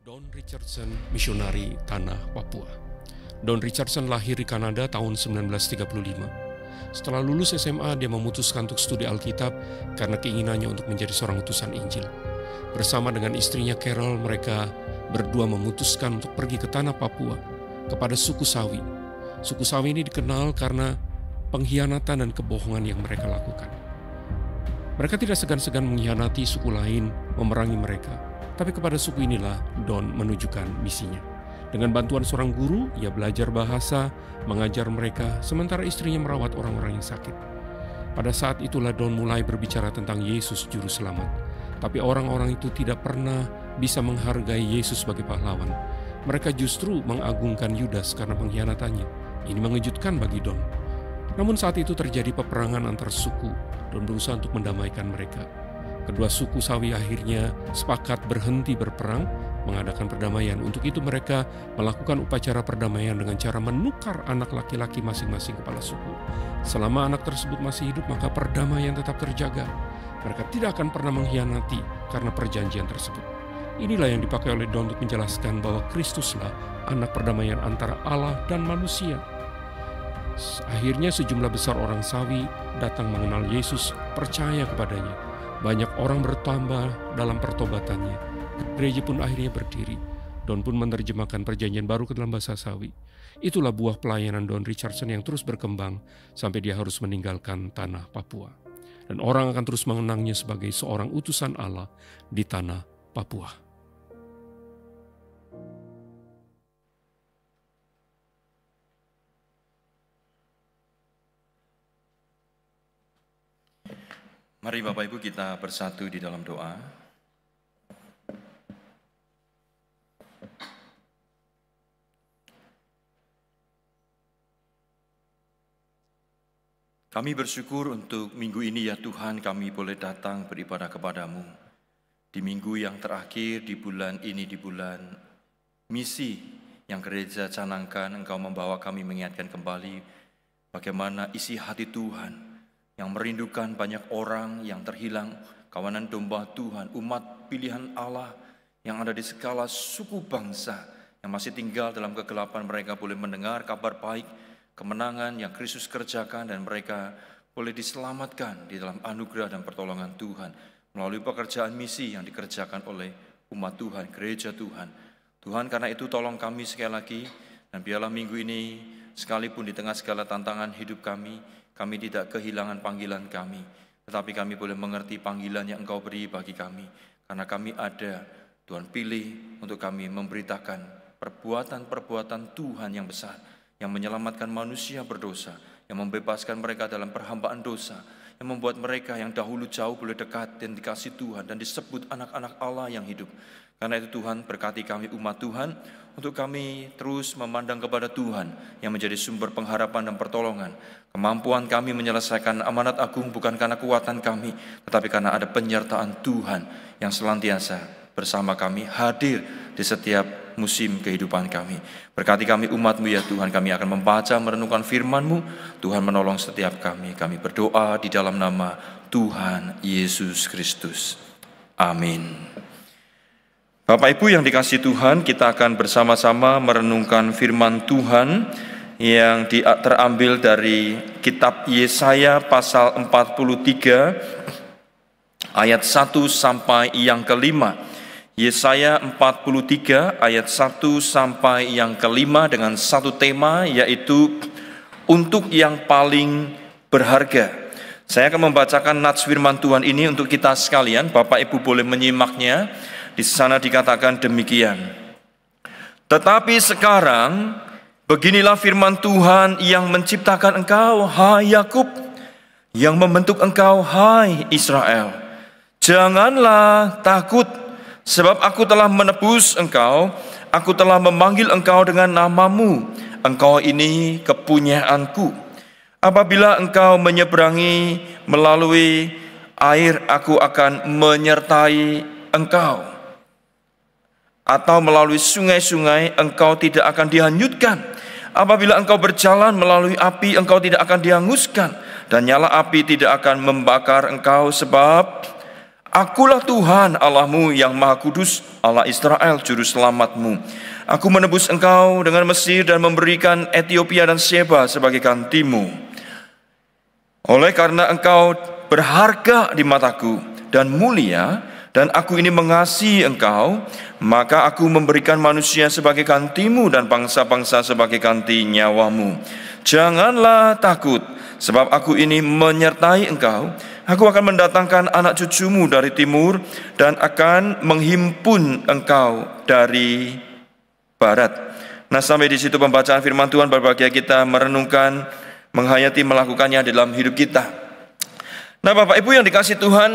Don Richardson, misionari tanah Papua. Don Richardson lahir di Kanada tahun 1935. Setelah lulus SMA, dia memutuskan untuk studi Alkitab karena keinginannya untuk menjadi seorang utusan Injil. Bersama dengan istrinya Carol, mereka berdua memutuskan untuk pergi ke tanah Papua, kepada suku Sawi. Suku Sawi ini dikenal karena pengkhianatan dan kebohongan yang mereka lakukan. Mereka tidak segan-segan mengkhianati suku lain, memerangi mereka. Tapi kepada suku inilah Don menunjukkan misinya. Dengan bantuan seorang guru, ia belajar bahasa, mengajar mereka, sementara istrinya merawat orang-orang yang sakit. Pada saat itulah Don mulai berbicara tentang Yesus Juru Selamat. Tapi orang-orang itu tidak pernah bisa menghargai Yesus sebagai pahlawan. Mereka justru mengagungkan Yudas karena pengkhianatannya. Ini mengejutkan bagi Don. Namun saat itu terjadi peperangan antar suku. Don berusaha untuk mendamaikan mereka. Kedua suku Sawi akhirnya sepakat berhenti berperang, mengadakan perdamaian. Untuk itu mereka melakukan upacara perdamaian dengan cara menukar anak laki-laki masing-masing kepala suku. Selama anak tersebut masih hidup, maka perdamaian tetap terjaga. Mereka tidak akan pernah mengkhianati karena perjanjian tersebut. Inilah yang dipakai oleh Don untuk menjelaskan bahwa Kristuslah anak perdamaian antara Allah dan manusia. Akhirnya sejumlah besar orang Sawi datang mengenal Yesus, percaya kepadanya. Banyak orang bertambah dalam pertobatannya. Gereja pun akhirnya berdiri. Don pun menerjemahkan perjanjian baru ke dalam bahasa Sawi. Itulah buah pelayanan Don Richardson yang terus berkembang sampai dia harus meninggalkan tanah Papua. Dan orang akan terus mengenangnya sebagai seorang utusan Allah di tanah Papua. Mari Bapak Ibu kita bersatu di dalam doa. Kami bersyukur untuk minggu ini ya Tuhan, kami boleh datang beribadah kepadamu. Di minggu yang terakhir di bulan ini, di bulan misi yang gereja canangkan, Engkau membawa kami mengingatkan kembali bagaimana isi hati Tuhan yang merindukan banyak orang yang terhilang, kawanan domba Tuhan, umat pilihan Allah yang ada di segala suku bangsa yang masih tinggal dalam kegelapan. Mereka boleh mendengar kabar baik, kemenangan yang Kristus kerjakan, dan mereka boleh diselamatkan di dalam anugerah dan pertolongan Tuhan melalui pekerjaan misi yang dikerjakan oleh umat Tuhan, gereja Tuhan. Tuhan, karena itu tolong kami sekali lagi, dan biarlah minggu ini sekalipun di tengah segala tantangan hidup kami tidak kehilangan panggilan kami, tetapi kami boleh mengerti panggilan yang Engkau beri bagi kami. Karena kami ada, Tuhan pilih untuk kami memberitakan perbuatan-perbuatan Tuhan yang besar, yang menyelamatkan manusia berdosa, yang membebaskan mereka dalam perhambaan dosa, yang membuat mereka yang dahulu jauh boleh dekat dan dikasih Tuhan dan disebut anak-anak Allah yang hidup. Karena itu Tuhan, berkati kami umat Tuhan, untuk kami terus memandang kepada Tuhan yang menjadi sumber pengharapan dan pertolongan. Kemampuan kami menyelesaikan amanat agung bukan karena kekuatan kami, tetapi karena ada penyertaan Tuhan yang senantiasa bersama kami, hadir di setiap musim kehidupan kami. Berkati kami umat-Mu ya Tuhan, kami akan membaca, merenungkan firman-Mu. Tuhan menolong setiap kami. Kami berdoa di dalam nama Tuhan Yesus Kristus. Amin. Bapak Ibu yang dikasihi Tuhan, kita akan bersama-sama merenungkan firman Tuhan yang terambil dari kitab Yesaya pasal 43 ayat 1 sampai yang kelima. Yesaya 43 ayat 1 sampai yang kelima dengan satu tema, yaitu untuk yang paling berharga. Saya akan membacakan nats firman Tuhan ini untuk kita sekalian. Bapak Ibu boleh menyimaknya. Di sana dikatakan demikian. Tetapi sekarang, beginilah firman Tuhan yang menciptakan engkau, hai Yakub, yang membentuk engkau, hai Israel. Janganlah takut, sebab aku telah menebus engkau, aku telah memanggil engkau dengan namamu. Engkau ini kepunyaanku. Apabila engkau menyeberangi melalui air, aku akan menyertai engkau. Atau melalui sungai-sungai, engkau tidak akan dihanyutkan. Apabila engkau berjalan melalui api, engkau tidak akan dihanguskan. Dan nyala api tidak akan membakar engkau, sebab Akulah Tuhan Allahmu yang Maha Kudus, Allah Israel, Juru Selamatmu. Aku menebus engkau dengan Mesir dan memberikan Ethiopia dan Sheba sebagai gantimu. Oleh karena engkau berharga di mataku dan mulia, dan aku ini mengasihi engkau, maka aku memberikan manusia sebagai gantimu dan bangsa-bangsa sebagai ganti nyawamu. Janganlah takut, sebab aku ini menyertai engkau. Aku akan mendatangkan anak cucumu dari timur dan akan menghimpun engkau dari barat. Nah, sampai di situ pembacaan firman Tuhan. Berbahagia kita merenungkan, menghayati, melakukannya dalam hidup kita. Nah, Bapak Ibu yang dikasih Tuhan,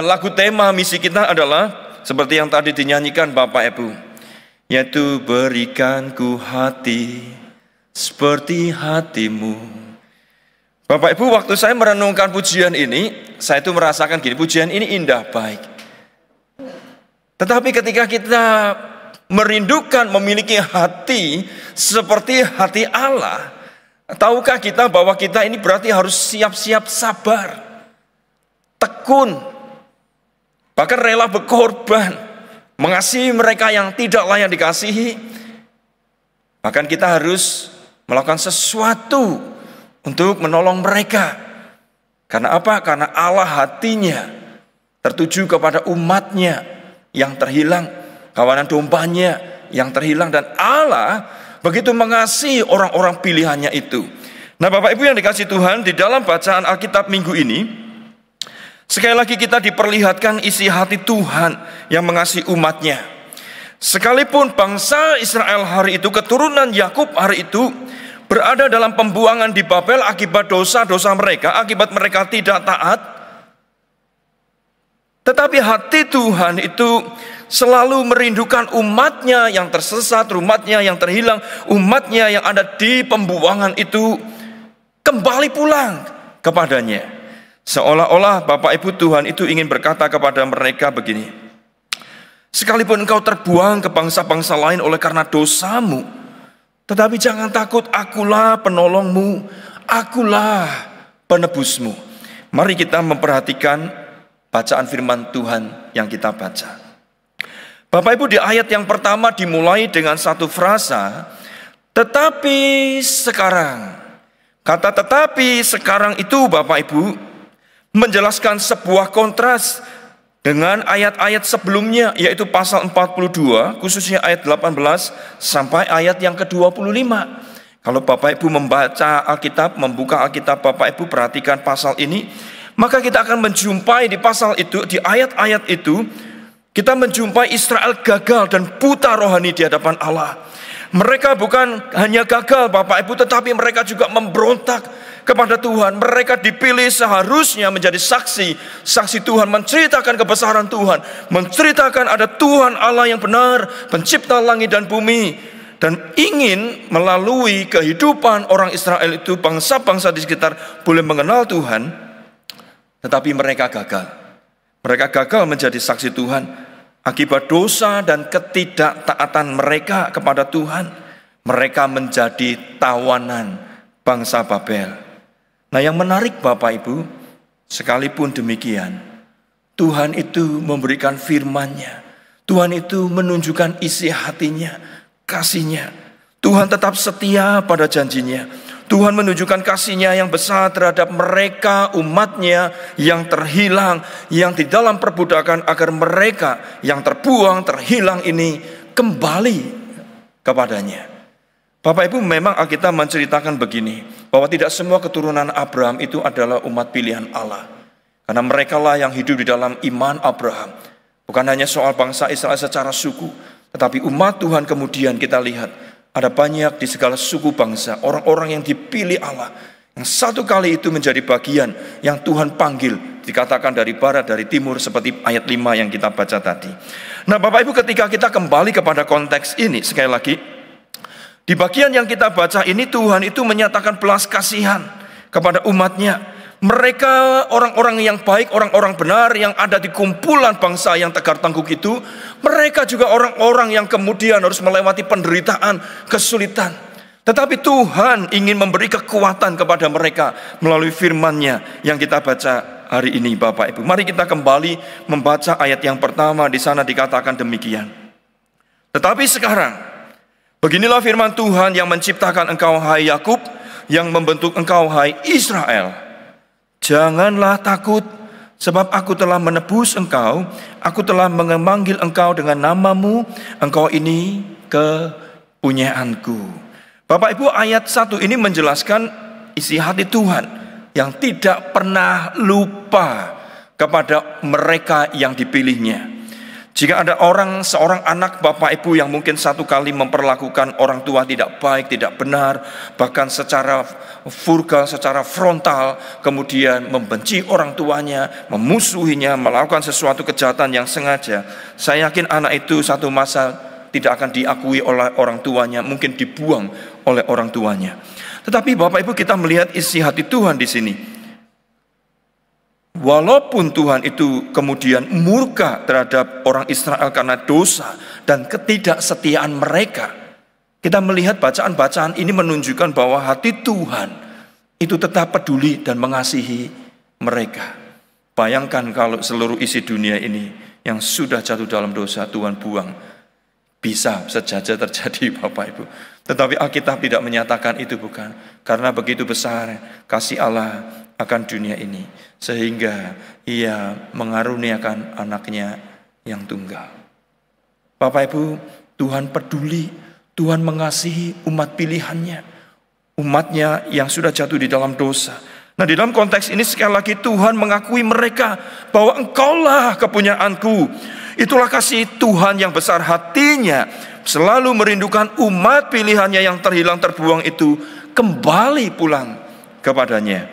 lagu tema misi kita adalah seperti yang tadi dinyanyikan Bapak Ibu, yaitu berikan ku hati seperti hatimu. Bapak Ibu, waktu saya merenungkan pujian ini, saya itu merasakan gini, pujian ini indah, baik. Tetapi ketika kita merindukan memiliki hati seperti hati Allah, tahukah kita bahwa kita ini berarti harus siap-siap sabar, tekun, bahkan rela berkorban, mengasihi mereka yang tidak layak dikasihi. Bahkan kita harus melakukan sesuatu untuk menolong mereka. Karena apa? Karena Allah hatinya tertuju kepada umatnya yang terhilang, kawanan dombanya yang terhilang. Dan Allah begitu mengasihi orang-orang pilihannya itu. Nah, Bapak Ibu yang dikasihi Tuhan, di dalam bacaan Alkitab minggu ini, sekali lagi kita diperlihatkan isi hati Tuhan yang mengasihi umatnya. Sekalipun bangsa Israel hari itu, keturunan Yakub hari itu, berada dalam pembuangan di Babel akibat dosa-dosa mereka, akibat mereka tidak taat, tetapi hati Tuhan itu selalu merindukan umatnya yang tersesat, umatnya yang terhilang, umatnya yang ada di pembuangan itu kembali pulang kepadanya. Seolah-olah Bapak Ibu, Tuhan itu ingin berkata kepada mereka begini, sekalipun engkau terbuang ke bangsa-bangsa lain oleh karena dosamu, tetapi jangan takut, akulah penolongmu, akulah penebusmu. Mari kita memperhatikan bacaan firman Tuhan yang kita baca. Bapak Ibu, di ayat yang pertama dimulai dengan satu frasa, tetapi sekarang. Kata tetapi sekarang itu Bapak Ibu menjelaskan sebuah kontras dengan ayat-ayat sebelumnya, yaitu pasal 42, khususnya ayat 18 sampai ayat yang ke-25. Kalau Bapak Ibu membaca Alkitab, membuka Alkitab Bapak Ibu, perhatikan pasal ini, maka kita akan menjumpai di pasal itu, di ayat-ayat itu, kita menjumpai Israel gagal dan buta rohani di hadapan Allah. Mereka bukan hanya gagal Bapak Ibu, tetapi mereka juga memberontak kepada Tuhan. Mereka dipilih seharusnya menjadi saksi Tuhan, menceritakan kebesaran Tuhan, menceritakan ada Tuhan Allah yang benar, pencipta langit dan bumi, dan ingin melalui kehidupan orang Israel itu, bangsa-bangsa di sekitar boleh mengenal Tuhan. Tetapi mereka gagal. Mereka gagal menjadi saksi Tuhan akibat dosa dan ketidaktaatan mereka kepada Tuhan. Mereka menjadi tawanan bangsa Babel. Nah, yang menarik Bapak Ibu, sekalipun demikian, Tuhan itu memberikan firman-Nya. Tuhan itu menunjukkan isi hatinya, kasih-Nya. Tuhan tetap setia pada janjinya. Tuhan menunjukkan kasih-Nya yang besar terhadap mereka, umat-Nya yang terhilang, yang di dalam perbudakan, agar mereka yang terbuang, terhilang ini kembali kepadanya. Bapak Ibu, memang Alkitab menceritakan begini, bahwa tidak semua keturunan Abraham itu adalah umat pilihan Allah. Karena mereka lah yang hidup di dalam iman Abraham. Bukan hanya soal bangsa Israel secara suku, tetapi umat Tuhan kemudian kita lihat, ada banyak di segala suku bangsa, orang-orang yang dipilih Allah, yang satu kali itu menjadi bagian yang Tuhan panggil, dikatakan dari barat, dari timur, seperti ayat 5 yang kita baca tadi. Nah Bapak Ibu, ketika kita kembali kepada konteks ini, sekali lagi, di bagian yang kita baca ini Tuhan itu menyatakan belas kasihan kepada umatnya. Mereka orang-orang yang baik, orang-orang benar yang ada di kumpulan bangsa yang tegar tengkuk itu, mereka juga orang-orang yang kemudian harus melewati penderitaan, kesulitan. Tetapi Tuhan ingin memberi kekuatan kepada mereka melalui firman-Nya yang kita baca hari ini, Bapak Ibu. Mari kita kembali membaca ayat yang pertama. Di sana dikatakan demikian. Tetapi sekarang, beginilah firman Tuhan yang menciptakan engkau, hai Yakub, yang membentuk engkau, hai Israel. Janganlah takut, sebab aku telah menebus engkau, aku telah memanggil engkau dengan namamu, engkau ini kepunyaanku. Bapak Ibu, ayat 1 ini menjelaskan isi hati Tuhan yang tidak pernah lupa kepada mereka yang dipilihnya. Jika ada seorang anak Bapak Ibu yang mungkin satu kali memperlakukan orang tua tidak baik, tidak benar, bahkan secara vulgar, secara frontal, kemudian membenci orang tuanya, memusuhinya, melakukan sesuatu kejahatan yang sengaja, saya yakin anak itu satu masa tidak akan diakui oleh orang tuanya, mungkin dibuang oleh orang tuanya. Tetapi Bapak Ibu, kita melihat isi hati Tuhan di sini. Walaupun Tuhan itu kemudian murka terhadap orang Israel karena dosa dan ketidaksetiaan mereka, kita melihat bacaan-bacaan ini menunjukkan bahwa hati Tuhan itu tetap peduli dan mengasihi mereka. Bayangkan kalau seluruh isi dunia ini yang sudah jatuh dalam dosa Tuhan buang. Bisa saja terjadi, Bapak Ibu. Tetapi Alkitab tidak menyatakan itu, bukan? Karena begitu besar kasih Allah akan dunia ini, sehingga Ia mengaruniakan anaknya yang tunggal. Bapak Ibu, Tuhan peduli, Tuhan mengasihi umat pilihannya, umatnya yang sudah jatuh di dalam dosa. Nah, di dalam konteks ini sekali lagi Tuhan mengakui mereka bahwa engkaulah kepunyaanku. Itulah kasih Tuhan yang besar hatinya, selalu merindukan umat pilihannya yang terhilang terbuang itu kembali pulang kepadanya.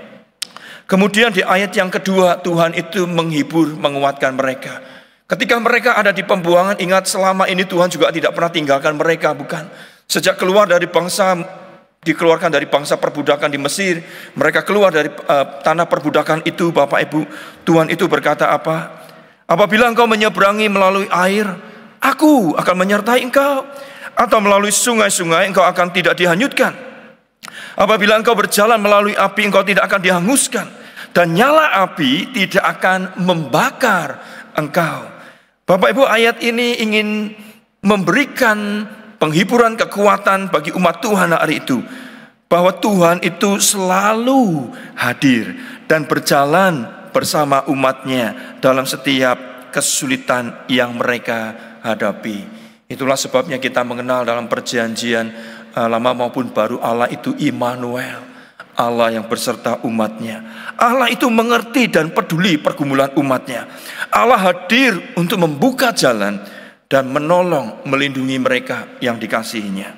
Kemudian di ayat yang kedua, Tuhan itu menghibur, menguatkan mereka. Ketika mereka ada di pembuangan, ingat selama ini Tuhan juga tidak pernah tinggalkan mereka, bukan? Sejak dikeluarkan dari bangsa perbudakan di Mesir, mereka keluar dari tanah perbudakan itu, Bapak Ibu, Tuhan itu berkata apa? Apabila engkau menyeberangi melalui air, aku akan menyertai engkau. Atau melalui sungai-sungai, engkau akan tidak dihanyutkan. Apabila engkau berjalan melalui api, engkau tidak akan dihanguskan. Dan nyala api tidak akan membakar engkau. Bapak Ibu, ayat ini ingin memberikan penghiburan, kekuatan bagi umat Tuhan hari itu. Bahwa Tuhan itu selalu hadir dan berjalan bersama umatnya dalam setiap kesulitan yang mereka hadapi. Itulah sebabnya kita mengenal dalam perjanjian lama maupun baru, Allah itu Immanuel, Allah yang berserta umatnya. Allah itu mengerti dan peduli pergumulan umatnya. Allah hadir untuk membuka jalan dan menolong, melindungi mereka yang dikasihinya.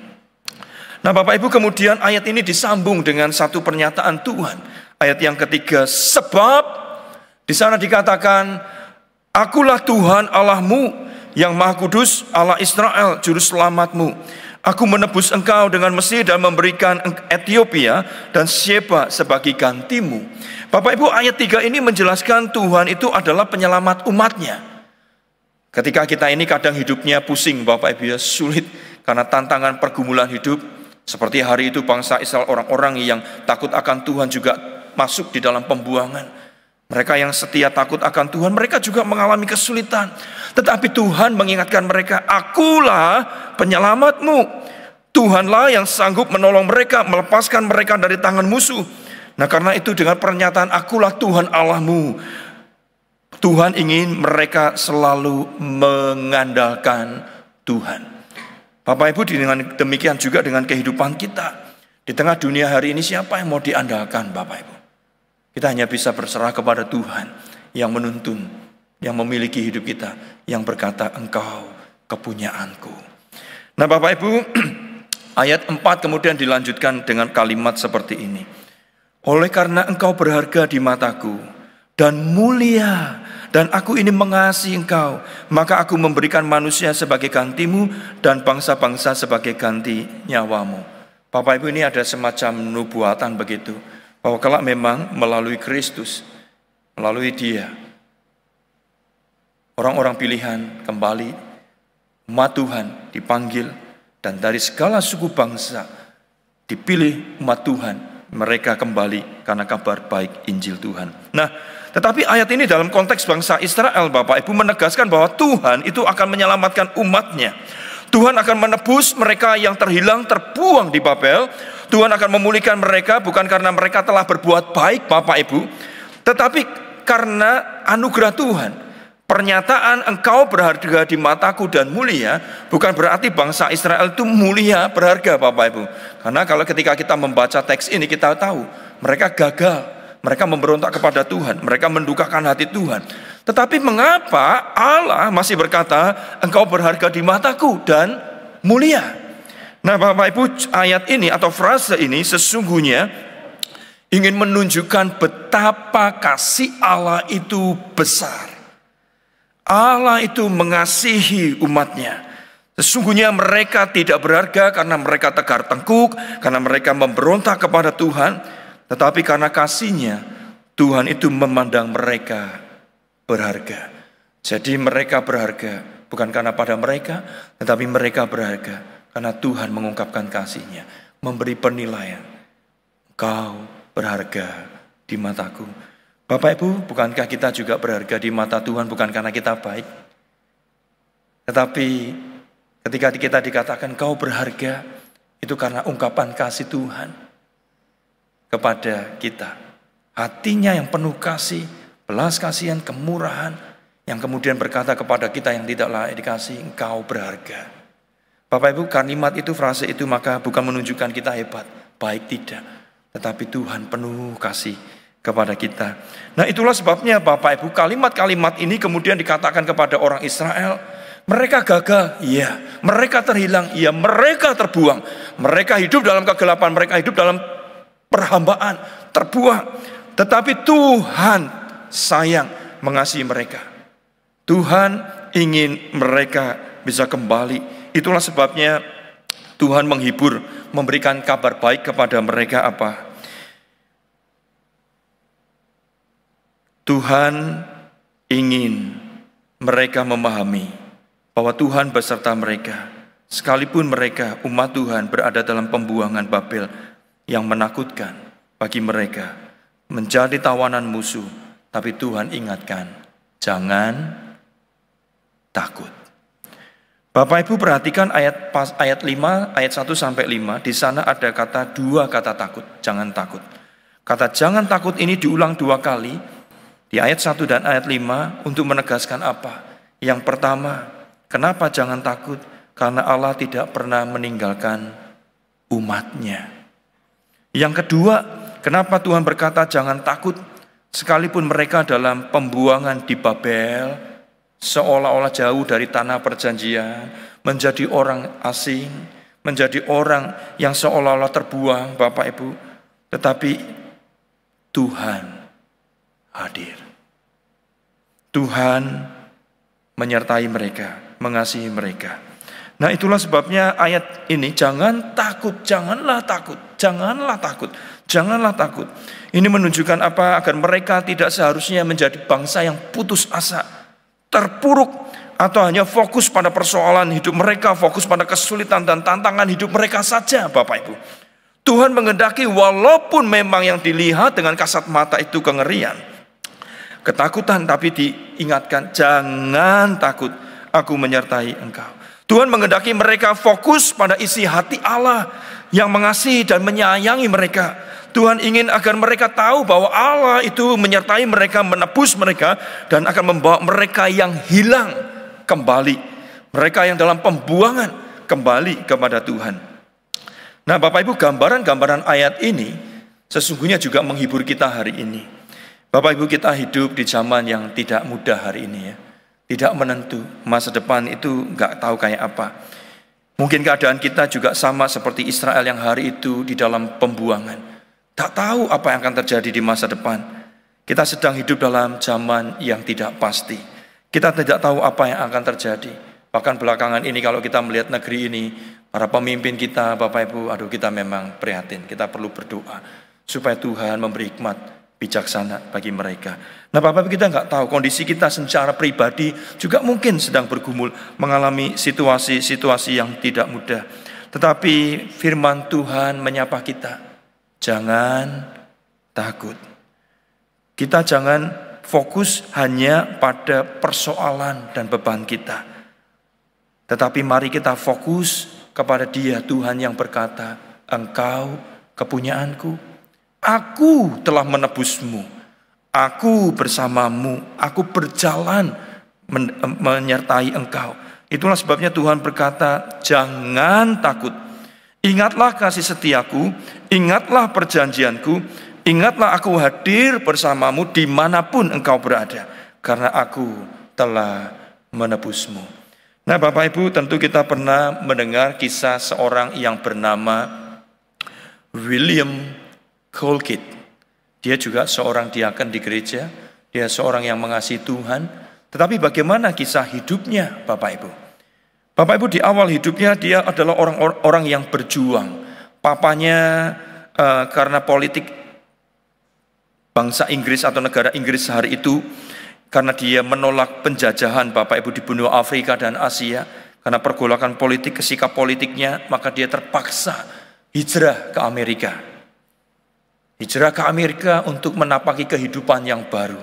Nah, Bapak Ibu, kemudian ayat ini disambung dengan satu pernyataan Tuhan. Ayat yang ketiga, sebab di sana dikatakan, akulah Tuhan Allahmu yang Maha Kudus, Allah Israel, juru selamatmu. Aku menebus engkau dengan Mesir dan memberikan Ethiopia dan Sheba sebagai gantimu. Bapak Ibu, ayat 3 ini menjelaskan Tuhan itu adalah penyelamat umatnya. Ketika kita ini kadang hidupnya pusing, Bapak Ibu, ya, sulit karena tantangan pergumulan hidup. Seperti hari itu bangsa Israel, orang-orang yang takut akan Tuhan juga masuk di dalam pembuangan. Mereka yang setia takut akan Tuhan, mereka juga mengalami kesulitan. Tetapi Tuhan mengingatkan mereka, akulah penyelamatmu. Tuhanlah yang sanggup menolong mereka, melepaskan mereka dari tangan musuh. Nah, karena itu dengan pernyataan akulah Tuhan Allahmu, Tuhan ingin mereka selalu mengandalkan Tuhan. Bapak Ibu, dengan demikian juga dengan kehidupan kita. Di tengah dunia hari ini siapa yang mau diandalkan, Bapak Ibu? Kita hanya bisa berserah kepada Tuhan yang menuntun, yang memiliki hidup kita, yang berkata engkau kepunyaanku. Nah, Bapak Ibu, ayat 4 kemudian dilanjutkan dengan kalimat seperti ini. Oleh karena engkau berharga di mataku dan mulia, dan aku ini mengasihi engkau, maka aku memberikan manusia sebagai gantimu dan bangsa-bangsa sebagai ganti nyawamu. Bapak Ibu, ini ada semacam nubuatan begitu. Bahwa kalau memang melalui Kristus, melalui Dia, orang-orang pilihan kembali, umat Tuhan dipanggil, dan dari segala suku bangsa dipilih umat Tuhan, mereka kembali karena kabar baik Injil Tuhan. Nah, tetapi ayat ini dalam konteks bangsa Israel, Bapak Ibu, menegaskan bahwa Tuhan itu akan menyelamatkan umatnya. Tuhan akan menebus mereka yang terhilang, terbuang di Babel. Tuhan akan memulihkan mereka bukan karena mereka telah berbuat baik, Bapak Ibu, tetapi karena anugerah Tuhan. Pernyataan engkau berharga di mataku dan mulia bukan berarti bangsa Israel itu mulia, berharga, Bapak Ibu. Karena kalau ketika kita membaca teks ini kita tahu mereka gagal, mereka memberontak kepada Tuhan, mereka mendukakan hati Tuhan. Tetapi mengapa Allah masih berkata engkau berharga di mataku dan mulia? Nah, Bapak Ibu, ayat ini atau frase ini sesungguhnya ingin menunjukkan betapa kasih Allah itu besar. Allah itu mengasihi umatnya. Sesungguhnya mereka tidak berharga karena mereka tegar tengkuk, karena mereka memberontak kepada Tuhan. Tetapi karena kasihnya, Tuhan itu memandang mereka berharga. Jadi mereka berharga bukan karena pada mereka, tetapi mereka berharga karena Tuhan mengungkapkan kasihnya, memberi penilaian. Kau berharga di mataku. Bapak Ibu, bukankah kita juga berharga di mata Tuhan bukan karena kita baik? Tetapi ketika kita dikatakan kau berharga, itu karena ungkapan kasih Tuhan kepada kita. Hatinya yang penuh kasih, belas kasihan, kemurahan, yang kemudian berkata kepada kita yang tidak layak dikasih, engkau berharga. Bapak Ibu, kalimat itu, frase itu maka bukan menunjukkan kita hebat, baik tidak. Tetapi Tuhan penuh kasih kepada kita. Nah, itulah sebabnya Bapak Ibu, kalimat-kalimat ini kemudian dikatakan kepada orang Israel. Mereka gagal, iya. Mereka terhilang, iya. Mereka terbuang. Mereka hidup dalam kegelapan, mereka hidup dalam perhambaan, terbuang. Tetapi Tuhan sayang, mengasihi mereka. Tuhan ingin mereka bisa kembali. Itulah sebabnya Tuhan menghibur, memberikan kabar baik kepada mereka apa? Tuhan ingin mereka memahami bahwa Tuhan beserta mereka. Sekalipun mereka, umat Tuhan, berada dalam pembuangan Babel yang menakutkan bagi mereka, menjadi tawanan musuh. Tapi Tuhan ingatkan, jangan takut. Bapak Ibu perhatikan ayat 5, ayat 1 sampai 5. Di sana ada dua kata takut, jangan takut. Kata jangan takut ini diulang 2 kali. Di ayat 1 dan ayat 5 untuk menegaskan apa? Yang pertama, kenapa jangan takut? Karena Allah tidak pernah meninggalkan umatnya. Yang kedua, kenapa Tuhan berkata jangan takut? Sekalipun mereka dalam pembuangan di Babel, seolah-olah jauh dari tanah perjanjian, menjadi orang asing, menjadi orang yang seolah-olah terbuang, Bapak Ibu. Tetapi Tuhan hadir. Tuhan menyertai mereka, mengasihi mereka. Nah, itulah sebabnya ayat ini jangan takut, janganlah takut, janganlah takut, janganlah takut. Ini menunjukkan apa? Agar mereka tidak seharusnya menjadi bangsa yang putus asa, terpuruk, atau hanya fokus pada persoalan hidup mereka, fokus pada kesulitan dan tantangan hidup mereka saja, Bapak Ibu. Tuhan menghendaki walaupun memang yang dilihat dengan kasat mata itu kengerian, ketakutan, tapi diingatkan jangan takut, aku menyertai engkau. Tuhan menghendaki mereka fokus pada isi hati Allah yang mengasihi dan menyayangi mereka. Tuhan ingin agar mereka tahu bahwa Allah itu menyertai mereka, menebus mereka, dan akan membawa mereka yang hilang kembali, mereka yang dalam pembuangan kembali kepada Tuhan. Nah, Bapak Ibu, gambaran-gambaran ayat ini sesungguhnya juga menghibur kita hari ini. Bapak Ibu, kita hidup di zaman yang tidak mudah hari ini ya. Tidak menentu, masa depan itu gak tahu kayak apa. Mungkin keadaan kita juga sama seperti Israel yang hari itu di dalam pembuangan. Tak tahu apa yang akan terjadi di masa depan. Kita sedang hidup dalam zaman yang tidak pasti. Kita tidak tahu apa yang akan terjadi. Bahkan belakangan ini kalau kita melihat negeri ini, para pemimpin kita, Bapak Ibu, kita memang prihatin. Kita perlu berdoa supaya Tuhan memberi hikmat bijaksana bagi mereka. Nah, Bapak Ibu, kita nggak tahu kondisi kita secara pribadi juga mungkin sedang bergumul, mengalami situasi-situasi yang tidak mudah. Tetapi firman Tuhan menyapa kita, jangan takut. Kita jangan fokus hanya pada persoalan dan beban kita. Tetapi mari kita fokus kepada Dia, Tuhan yang berkata, Engkau kepunyaanku, aku telah menebusmu, aku bersamamu, aku berjalan menyertai engkau. Itulah sebabnya Tuhan berkata, jangan takut. Ingatlah kasih setiaku, ingatlah perjanjianku, ingatlah aku hadir bersamamu dimanapun engkau berada, karena aku telah menebusmu. Nah Bapak Ibu, tentu kita pernah mendengar kisah seorang yang bernama William Colgate. Dia juga seorang diaken di gereja, dia seorang yang mengasihi Tuhan. Tetapi bagaimana kisah hidupnya Bapak Ibu? Bapak Ibu, di awal hidupnya dia adalah orang yang berjuang. Papanya karena politik bangsa Inggris atau negara Inggris hari itu, karena dia menolak penjajahan Bapak Ibu di benua Afrika dan Asia, karena pergolakan politik, sikap politiknya, maka dia terpaksa hijrah ke Amerika. Hijrah ke Amerika untuk menapaki kehidupan yang baru.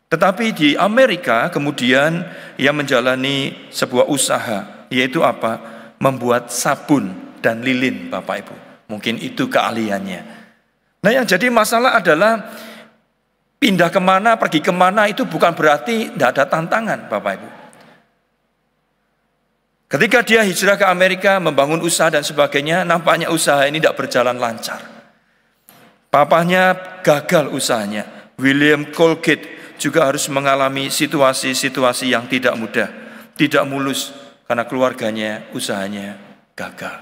Tetapi di Amerika kemudian ia menjalani sebuah usaha, yaitu apa? Membuat sabun dan lilin Bapak Ibu. Mungkin itu keahliannya. Nah yang jadi masalah adalah pindah kemana, pergi kemana itu bukan berarti tidak ada tantangan Bapak Ibu. Ketika dia hijrah ke Amerika, membangun usaha dan sebagainya, nampaknya usaha ini tidak berjalan lancar. Papahnya gagal usahanya. William Colgate juga harus mengalami situasi-situasi yang tidak mudah, tidak mulus, karena keluarganya, usahanya gagal.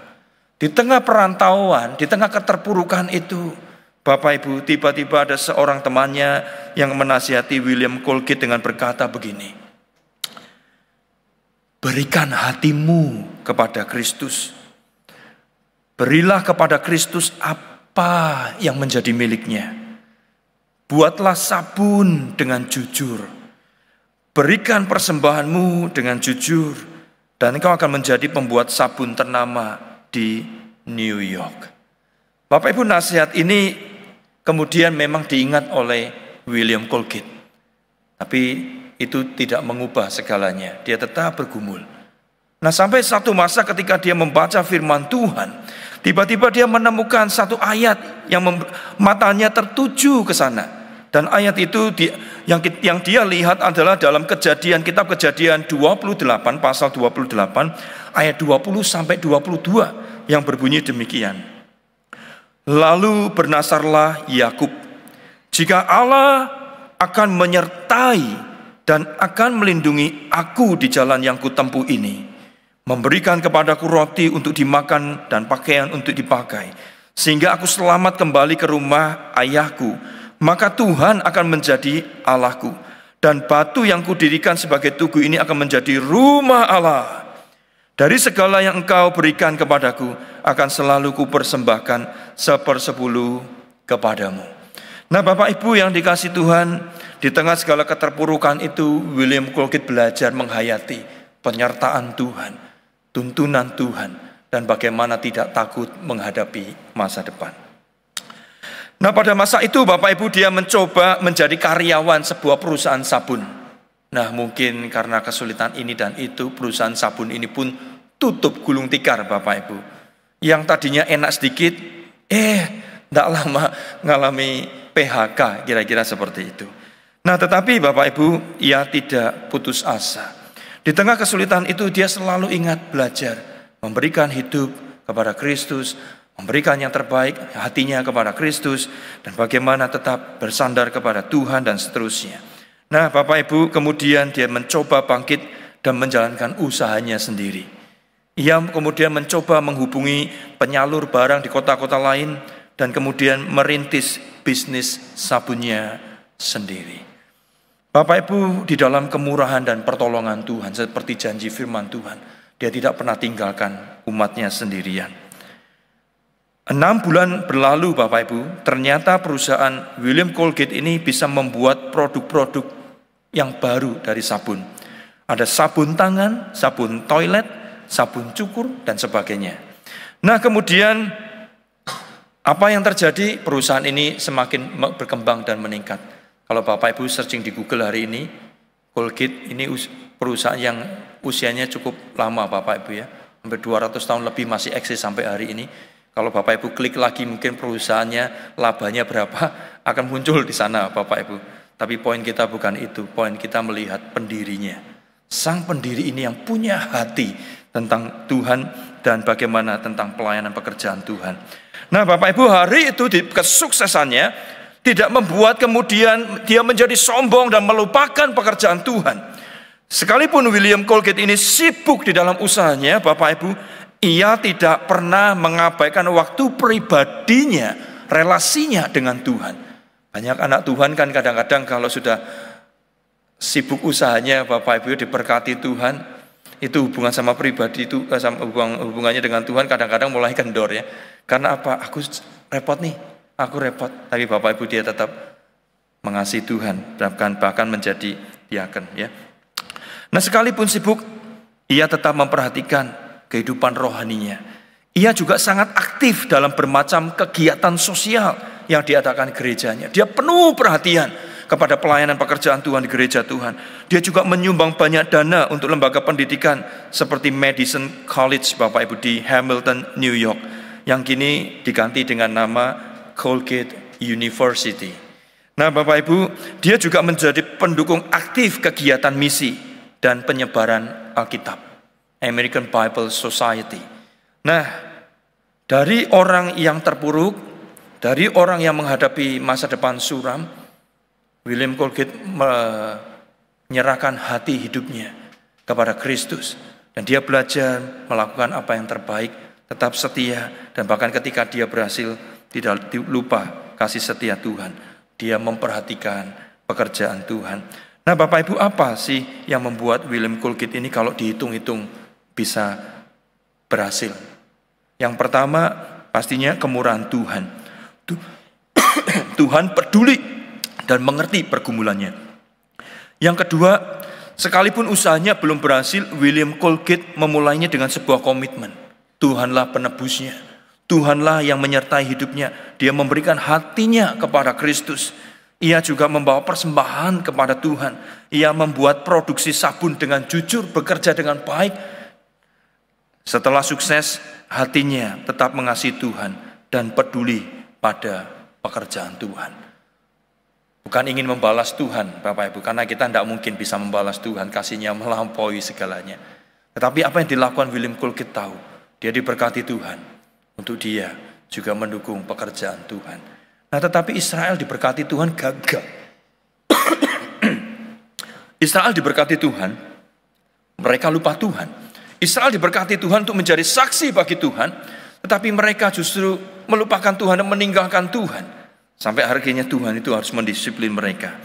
Di tengah perantauan, di tengah keterpurukan itu, Bapak Ibu, tiba-tiba ada seorang temannya yang menasihati William Colgate dengan berkata begini, berikan hatimu kepada Kristus. Berilah kepada Kristus apa yang menjadi miliknya. Buatlah sabun dengan jujur. Berikan persembahanmu dengan jujur. Dan engkau akan menjadi pembuat sabun ternama di New York. Bapak Ibu, nasihat ini kemudian memang diingat oleh William Colgate. Tapi itu tidak mengubah segalanya. Dia tetap bergumul. Nah sampai satu masa ketika dia membaca firman Tuhan, tiba-tiba dia menemukan satu ayat yang matanya tertuju ke sana. Dan ayat itu yang dia lihat adalah dalam kitab Kejadian 28, pasal 28, ayat 20 sampai 22 yang berbunyi demikian. Lalu bernasarlah Yakub, jika Allah akan menyertai dan akan melindungi aku di jalan yang kutempuh ini, memberikan kepadaku roti untuk dimakan dan pakaian untuk dipakai, sehingga aku selamat kembali ke rumah ayahku, maka Tuhan akan menjadi Allahku, dan batu yang kudirikan sebagai tugu ini akan menjadi rumah Allah. Dari segala yang engkau berikan kepadaku, akan selalu kupersembahkan 1/10 kepadamu. Nah Bapak Ibu yang dikasih Tuhan, di tengah segala keterpurukan itu, William Colgate belajar menghayati penyertaan Tuhan, tuntunan Tuhan, dan bagaimana tidak takut menghadapi masa depan. Nah pada masa itu Bapak Ibu dia mencoba menjadi karyawan sebuah perusahaan sabun. Nah mungkin karena kesulitan ini dan itu, perusahaan sabun ini pun tutup gulung tikar Bapak Ibu. Yang tadinya enak sedikit, tidak lama mengalami PHK, kira-kira seperti itu. Nah tetapi Bapak Ibu, ia tidak putus asa. Di tengah kesulitan itu dia selalu ingat belajar, memberikan hidup kepada Kristus, memberikan yang terbaik, hatinya kepada Kristus, dan bagaimana tetap bersandar kepada Tuhan dan seterusnya. Nah Bapak Ibu, kemudian dia mencoba bangkit dan menjalankan usahanya sendiri. Ia kemudian mencoba menghubungi penyalur barang di kota-kota lain, dan kemudian merintis bisnis sabunnya sendiri. Bapak Ibu, di dalam kemurahan dan pertolongan Tuhan, seperti janji firman Tuhan, dia tidak pernah tinggalkan umatnya sendirian. 6 bulan berlalu Bapak Ibu, ternyata perusahaan William Colgate ini bisa membuat produk-produk yang baru dari sabun. Ada sabun tangan, sabun toilet, sabun cukur, dan sebagainya. Nah kemudian apa yang terjadi? Perusahaan ini semakin berkembang dan meningkat. Kalau Bapak Ibu searching di Google hari ini, Colgate ini perusahaan yang usianya cukup lama Bapak Ibu ya. Hampir 200 tahun lebih masih eksis sampai hari ini. Kalau Bapak Ibu klik lagi mungkin perusahaannya, labanya berapa, akan muncul di sana Bapak Ibu. Tapi poin kita bukan itu, poin kita melihat pendirinya. Sang pendiri ini yang punya hati tentang Tuhan dan bagaimana tentang pelayanan pekerjaan Tuhan. Nah Bapak Ibu, hari itu di kesuksesannya tidak membuat kemudian dia menjadi sombong dan melupakan pekerjaan Tuhan. Sekalipun William Colgate ini sibuk di dalam usahanya Bapak Ibu, ia tidak pernah mengabaikan waktu pribadinya, relasinya dengan Tuhan. Banyak anak Tuhan kan kadang-kadang kalau sudah sibuk usahanya Bapak Ibu diberkati Tuhan, itu hubungan sama pribadi itu hubungannya dengan Tuhan kadang-kadang mulai kendor ya. Karena apa? Aku repot nih, aku repot. Tapi Bapak Ibu dia tetap mengasihi Tuhan, bahkan menjadi diaken ya. Nah sekalipun sibuk, ia tetap memperhatikan kehidupan rohaninya. Ia juga sangat aktif dalam bermacam kegiatan sosial yang diadakan gerejanya. Dia penuh perhatian kepada pelayanan pekerjaan Tuhan di gereja Tuhan. Dia juga menyumbang banyak dana untuk lembaga pendidikan seperti Madison College Bapak Ibu di Hamilton, New York, yang kini diganti dengan nama Colgate University. Nah Bapak Ibu, dia juga menjadi pendukung aktif kegiatan misi dan penyebaran Alkitab, American Bible Society. Nah, dari orang yang terpuruk, dari orang yang menghadapi masa depan suram, William Colgate menyerahkan hati hidupnya kepada Kristus. Dan dia belajar melakukan apa yang terbaik, tetap setia, dan bahkan ketika dia berhasil tidak lupa kasih setia Tuhan. Dia memperhatikan pekerjaan Tuhan. Nah Bapak Ibu, apa sih yang membuat William Colgate ini kalau dihitung-hitung bisa berhasil? Yang pertama pastinya kemurahan Tuhan. Tuhan peduli dan mengerti pergumulannya. Yang kedua, sekalipun usahanya belum berhasil, William Colgate memulainya dengan sebuah komitmen. Tuhanlah penebusnya, Tuhanlah yang menyertai hidupnya. Dia memberikan hatinya kepada Kristus. Ia juga membawa persembahan kepada Tuhan. Ia membuat produksi sabun dengan jujur, bekerja dengan baik. Setelah sukses, hatinya tetap mengasihi Tuhan dan peduli pada pekerjaan Tuhan. Bukan ingin membalas Tuhan, Bapak Ibu, karena kita tidak mungkin bisa membalas Tuhan, kasihnya melampaui segalanya. Tetapi apa yang dilakukan William Colgate tahu, dia diberkati Tuhan, untuk dia juga mendukung pekerjaan Tuhan. Nah tetapi Israel diberkati Tuhan gagal. Israel diberkati Tuhan, mereka lupa Tuhan. Israel diberkati Tuhan untuk menjadi saksi bagi Tuhan, tetapi mereka justru melupakan Tuhan dan meninggalkan Tuhan. Sampai akhirnya Tuhan itu harus mendisiplin mereka.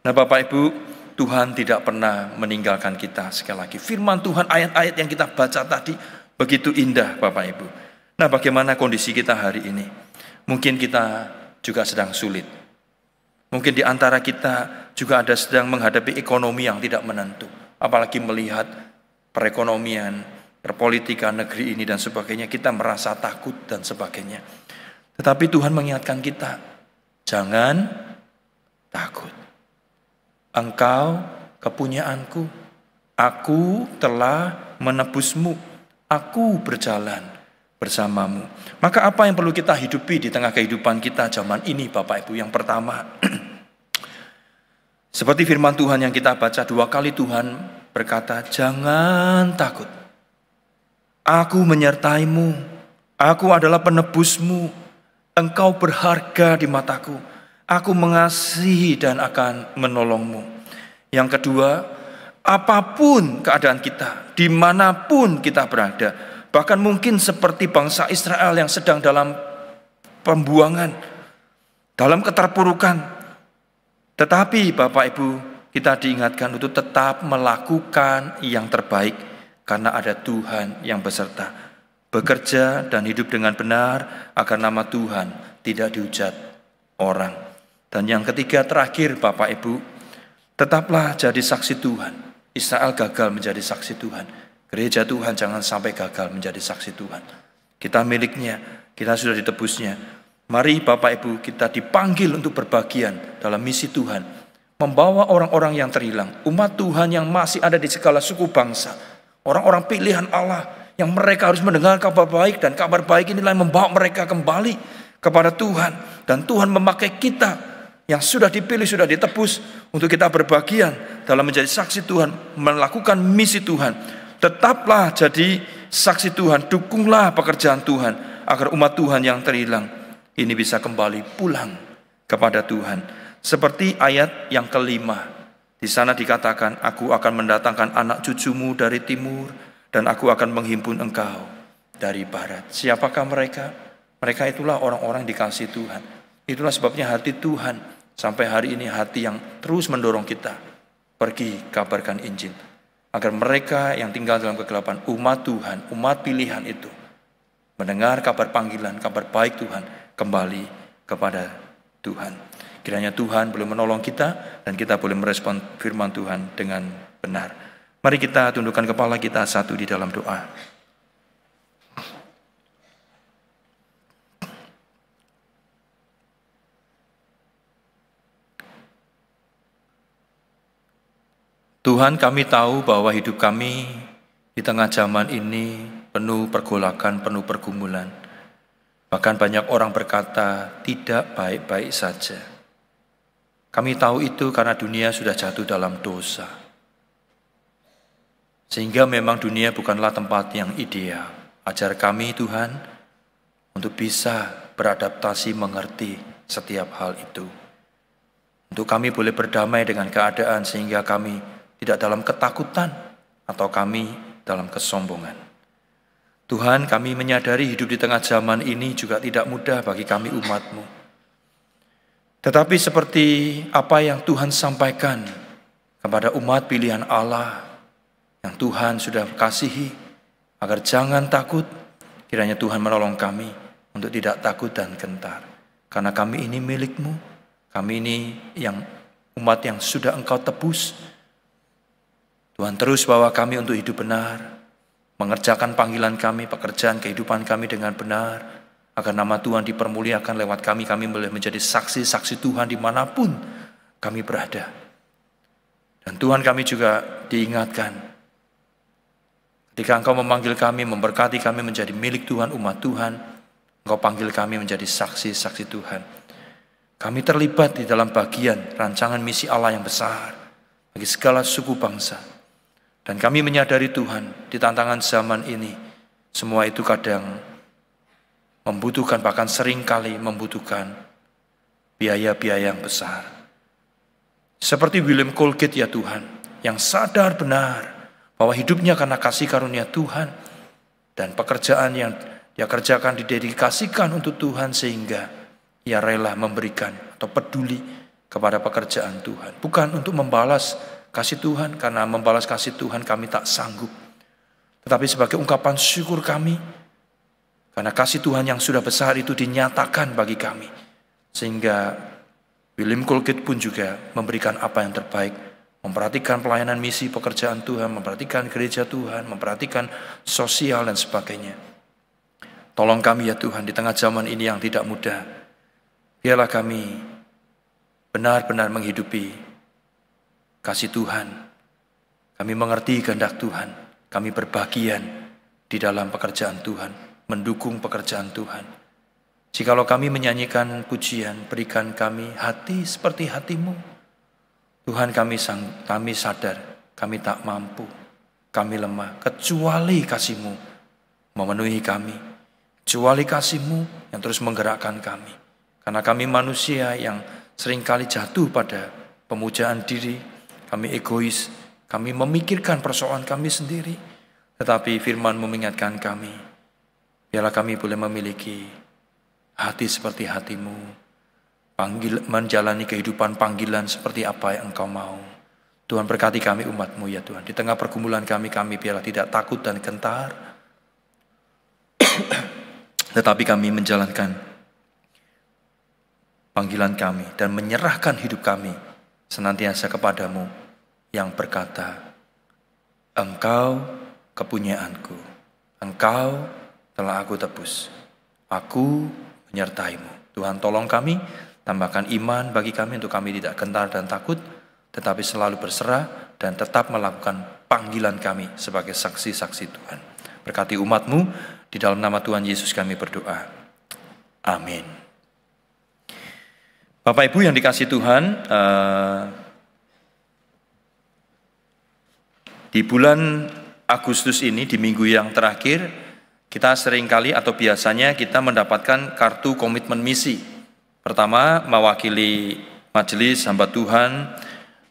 Nah Bapak Ibu, Tuhan tidak pernah meninggalkan kita. Sekali lagi, firman Tuhan, ayat-ayat yang kita baca tadi begitu indah Bapak Ibu. Nah bagaimana kondisi kita hari ini? Mungkin kita juga sedang sulit. Mungkin di antara kita juga ada sedang menghadapi ekonomi yang tidak menentu. Apalagi melihat perekonomian, perpolitikan negeri ini dan sebagainya, kita merasa takut dan sebagainya. Tetapi Tuhan mengingatkan kita, jangan takut. Engkau kepunyaanku, aku telah menebusmu, aku berjalan bersamamu. Maka apa yang perlu kita hidupi di tengah kehidupan kita zaman ini Bapak Ibu? Yang pertama, seperti firman Tuhan yang kita baca 2 kali, Tuhan berkata, jangan takut. Aku menyertaimu, aku adalah penebusmu, engkau berharga di mataku, aku mengasihi dan akan menolongmu. Yang kedua, apapun keadaan kita, dimanapun kita berada, bahkan mungkin seperti bangsa Israel yang sedang dalam pembuangan, dalam keterpurukan. Tetapi Bapak Ibu, kita diingatkan untuk tetap melakukan yang terbaik, karena ada Tuhan yang beserta. Bekerja dan hidup dengan benar, agar nama Tuhan tidak dihujat orang. Dan yang ketiga terakhir Bapak Ibu, tetaplah jadi saksi Tuhan. Israel gagal menjadi saksi Tuhan. Gereja Tuhan jangan sampai gagal menjadi saksi Tuhan. Kita miliknya, kita sudah ditebusnya. Mari Bapak Ibu, kita dipanggil untuk berbagian dalam misi Tuhan, membawa orang-orang yang terhilang, umat Tuhan yang masih ada di segala suku bangsa, orang-orang pilihan Allah yang mereka harus mendengar kabar baik, dan kabar baik inilah yang membawa mereka kembali kepada Tuhan. Dan Tuhan memakai kita yang sudah dipilih, sudah ditebus, untuk kita berbagian dalam menjadi saksi Tuhan, melakukan misi Tuhan. Tetaplah jadi saksi Tuhan, dukunglah pekerjaan Tuhan, agar umat Tuhan yang terhilang ini bisa kembali pulang kepada Tuhan. Seperti ayat yang kelima, di sana dikatakan, aku akan mendatangkan anak cucumu dari timur, dan aku akan menghimpun engkau dari barat. Siapakah mereka? Mereka itulah orang-orang dikasih Tuhan. Itulah sebabnya hati Tuhan sampai hari ini hati yang terus mendorong kita pergi kabarkan Injil, agar mereka yang tinggal dalam kegelapan, umat Tuhan, umat pilihan itu, mendengar kabar panggilan, kabar baik Tuhan, kembali kepada Tuhan. Kiranya Tuhan boleh menolong kita, dan kita boleh merespon firman Tuhan dengan benar. Mari kita tundukkan kepala kita satu di dalam doa. Tuhan, kami tahu bahwa hidup kami di tengah zaman ini penuh pergolakan, penuh pergumulan. Bahkan banyak orang berkata tidak baik-baik saja. Kami tahu itu karena dunia sudah jatuh dalam dosa. Sehingga memang dunia bukanlah tempat yang ideal. Ajar kami Tuhan untuk bisa beradaptasi, mengerti setiap hal itu. Untuk kami boleh berdamai dengan keadaan, sehingga kami tidak dalam ketakutan atau kami dalam kesombongan. Tuhan, kami menyadari hidup di tengah zaman ini juga tidak mudah bagi kami umat-Mu. Tetapi seperti apa yang Tuhan sampaikan kepada umat pilihan Allah yang Tuhan sudah kasihi, agar jangan takut, kiranya Tuhan menolong kami untuk tidak takut dan gentar. Karena kami ini milik-Mu, kami ini yang umat yang sudah Engkau tebus. Tuhan, terus bawa kami untuk hidup benar, mengerjakan panggilan kami, pekerjaan kehidupan kami dengan benar, agar nama Tuhan dipermuliakan lewat kami. Kami boleh menjadi saksi-saksi Tuhan dimanapun kami berada. Dan Tuhan, kami juga diingatkan, ketika Engkau memanggil kami, memberkati kami menjadi milik Tuhan, umat Tuhan, Engkau panggil kami menjadi saksi-saksi Tuhan. Kami terlibat di dalam bagian rancangan misi Allah yang besar bagi segala suku bangsa. Dan kami menyadari Tuhan, di tantangan zaman ini, semua itu kadang membutuhkan, bahkan seringkali membutuhkan biaya-biaya yang besar. Seperti William Colgate ya Tuhan, yang sadar benar bahwa hidupnya karena kasih karunia Tuhan, dan pekerjaan yang dia kerjakan didedikasikan untuk Tuhan, sehingga ia rela memberikan atau peduli kepada pekerjaan Tuhan. Bukan untuk membalas kasih Tuhan, karena membalas kasih Tuhan kami tak sanggup, tetapi sebagai ungkapan syukur kami, karena kasih Tuhan yang sudah besar itu dinyatakan bagi kami. Sehingga William Colgate pun juga memberikan apa yang terbaik, memperhatikan pelayanan misi pekerjaan Tuhan, memperhatikan gereja Tuhan, memperhatikan sosial dan sebagainya. Tolong kami ya Tuhan, di tengah zaman ini yang tidak mudah, biarlah kami benar-benar menghidupi kasih Tuhan. Kami mengerti kehendak Tuhan. Kami berbagian di dalam pekerjaan Tuhan, mendukung pekerjaan Tuhan. Jikalau kami menyanyikan pujian, berikan kami hati seperti hati-Mu. Tuhan, kami sadar, kami tak mampu, kami lemah, kecuali kasih-Mu memenuhi kami. Kecuali kasih-Mu yang terus menggerakkan kami. Karena kami manusia yang seringkali jatuh pada pemujaan diri, kami egois, kami memikirkan persoalan kami sendiri. Tetapi firman-Mu mengingatkan kami, biarlah kami boleh memiliki hati seperti hati-Mu, menjalani kehidupan panggilan seperti apa yang Engkau mau. Tuhan, berkati kami umat-Mu ya Tuhan. Di tengah pergumulan kami biarlah tidak takut dan gentar, tetapi kami menjalankan panggilan kami dan menyerahkan hidup kami senantiasa kepadamu yang berkata, Engkau kepunyaanku, Engkau telah aku tebus. Aku menyertai-Mu. Tuhan, tolong kami, tambahkan iman bagi kami untuk kami tidak gentar dan takut, tetapi selalu berserah dan tetap melakukan panggilan kami sebagai saksi-saksi Tuhan. Berkati umat-Mu, di dalam nama Tuhan Yesus kami berdoa. Amin. Bapak Ibu yang dikasihi Tuhan, di bulan Agustus ini, di minggu yang terakhir, kita seringkali atau biasanya kita mendapatkan kartu komitmen misi. Pertama, mewakili majelis hamba Tuhan,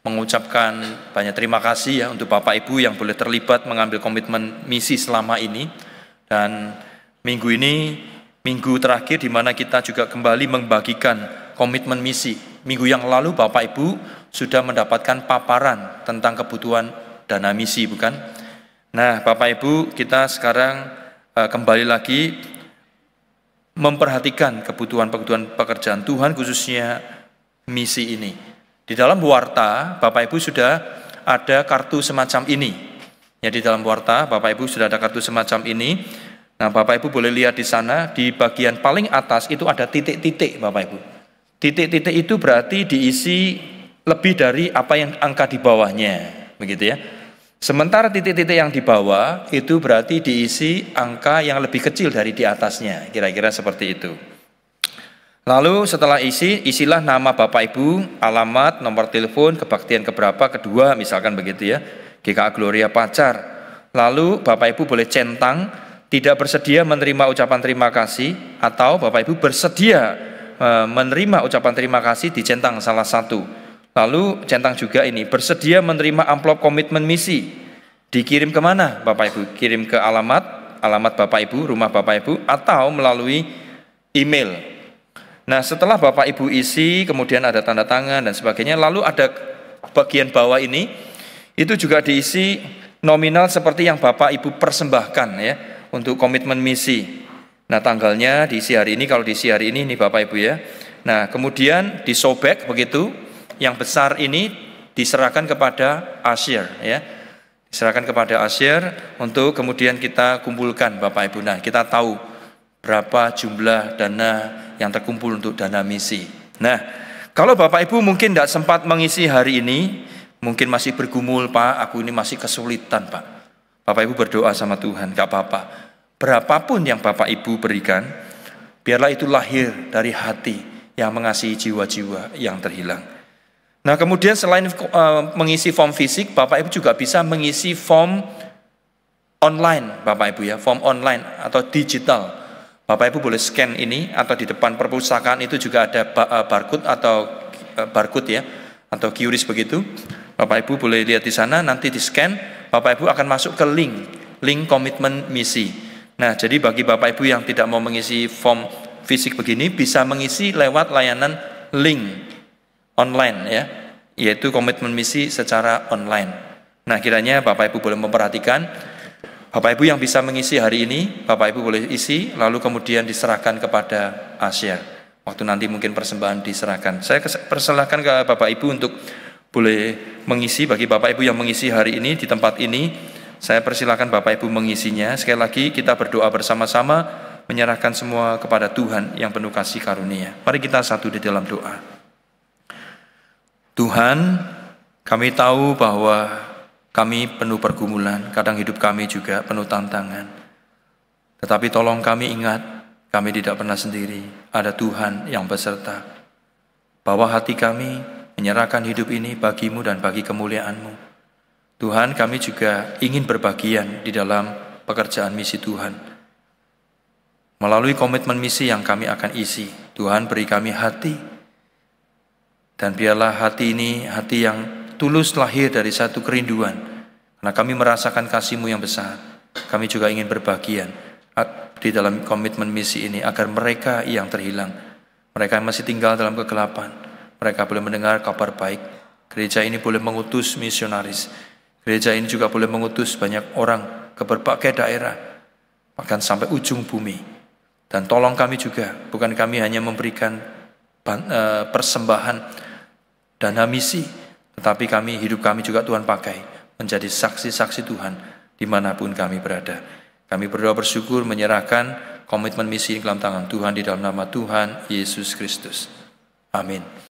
mengucapkan banyak terima kasih ya untuk Bapak Ibu yang boleh terlibat mengambil komitmen misi selama ini. Dan minggu ini, minggu terakhir di mana kita juga kembali membagikan komitmen misi. Minggu yang lalu Bapak Ibu sudah mendapatkan paparan tentang kebutuhan dana misi, bukan? Nah, Bapak Ibu, kita sekarang kembali lagi memperhatikan kebutuhan-kebutuhan pekerjaan Tuhan, khususnya misi ini. Di dalam warta, Bapak Ibu sudah ada kartu semacam ini. Ya, di dalam warta, Bapak Ibu sudah ada kartu semacam ini. Nah, Bapak Ibu boleh lihat di sana, di bagian paling atas itu ada titik-titik, Bapak Ibu. Titik-titik itu berarti diisi lebih dari apa yang angka di bawahnya, begitu ya. Sementara titik-titik yang di bawah itu berarti diisi angka yang lebih kecil dari di atasnya, kira-kira seperti itu. Lalu setelah isilah nama Bapak Ibu, alamat, nomor telepon, kebaktian keberapa, kedua, misalkan begitu ya, GKA Gloria Pacar. Lalu Bapak Ibu boleh centang, tidak bersedia menerima ucapan terima kasih, atau Bapak Ibu bersedia menerima ucapan terima kasih, dicentang salah satu. Lalu centang juga ini, bersedia menerima amplop komitmen misi. Dikirim kemana Bapak Ibu? Kirim ke alamat Bapak Ibu, rumah Bapak Ibu, atau melalui email. Nah, setelah Bapak Ibu isi, kemudian ada tanda tangan dan sebagainya, lalu ada bagian bawah ini, itu juga diisi nominal seperti yang Bapak Ibu persembahkan ya, untuk komitmen misi. Nah, tanggalnya diisi hari ini, kalau diisi hari ini Bapak Ibu ya. Nah, kemudian disobek begitu. Yang besar ini diserahkan kepada Asyir ya. Diserahkan kepada Asyir untuk kemudian kita kumpulkan Bapak Ibu. Nah, kita tahu berapa jumlah dana yang terkumpul untuk dana misi. Nah, kalau Bapak Ibu mungkin tidak sempat mengisi hari ini, mungkin masih bergumul, Pak, aku ini masih kesulitan, Pak. Bapak Ibu berdoa sama Tuhan, gak apa-apa. Berapapun yang Bapak Ibu berikan, biarlah itu lahir dari hati yang mengasihi jiwa-jiwa yang terhilang. Nah, kemudian selain mengisi form fisik, Bapak Ibu juga bisa mengisi form online, Bapak Ibu ya, form online atau digital. Bapak Ibu boleh scan ini, atau di depan perpustakaan itu juga ada barcode atau barcode ya, atau QRIS begitu. Bapak Ibu boleh lihat di sana, nanti di scan, Bapak Ibu akan masuk ke link komitmen misi. Nah, jadi bagi Bapak Ibu yang tidak mau mengisi form fisik begini, bisa mengisi lewat layanan link online ya, yaitu komitmen misi secara online. Nah, kiranya Bapak Ibu boleh memperhatikan, Bapak Ibu yang bisa mengisi hari ini, Bapak Ibu boleh isi, lalu kemudian diserahkan kepada Asyir. Waktu nanti mungkin persembahan diserahkan. Saya persilahkan ke Bapak Ibu untuk boleh mengisi. Bagi Bapak Ibu yang mengisi hari ini di tempat ini, saya persilahkan Bapak Ibu mengisinya. Sekali lagi kita berdoa bersama-sama, menyerahkan semua kepada Tuhan yang penuh kasih karunia. Mari kita satu di dalam doa. Tuhan, kami tahu bahwa kami penuh pergumulan, kadang hidup kami juga penuh tantangan. Tetapi tolong kami ingat, kami tidak pernah sendiri, ada Tuhan yang beserta. Bawa hati kami, menyerahkan hidup ini bagimu dan bagi kemuliaan-Mu. Tuhan, kami juga ingin berbagian di dalam pekerjaan misi Tuhan. Melalui komitmen misi yang kami akan isi, Tuhan beri kami hati. Dan biarlah hati ini hati yang tulus lahir dari satu kerinduan. Karena kami merasakan kasih-Mu yang besar. Kami juga ingin berbagian di dalam komitmen misi ini agar mereka yang terhilang, mereka yang masih tinggal dalam kegelapan, mereka boleh mendengar kabar baik. Gereja ini boleh mengutus misionaris. Gereja ini juga boleh mengutus banyak orang ke berbagai daerah, bahkan sampai ujung bumi. Dan tolong kami juga, bukan kami hanya memberikan persembahan dana misi, tetapi hidup kami juga Tuhan pakai menjadi saksi-saksi Tuhan dimanapun kami berada. Kami berdoa bersyukur menyerahkan komitmen misi ini dalam tangan Tuhan di dalam nama Tuhan Yesus Kristus. Amin.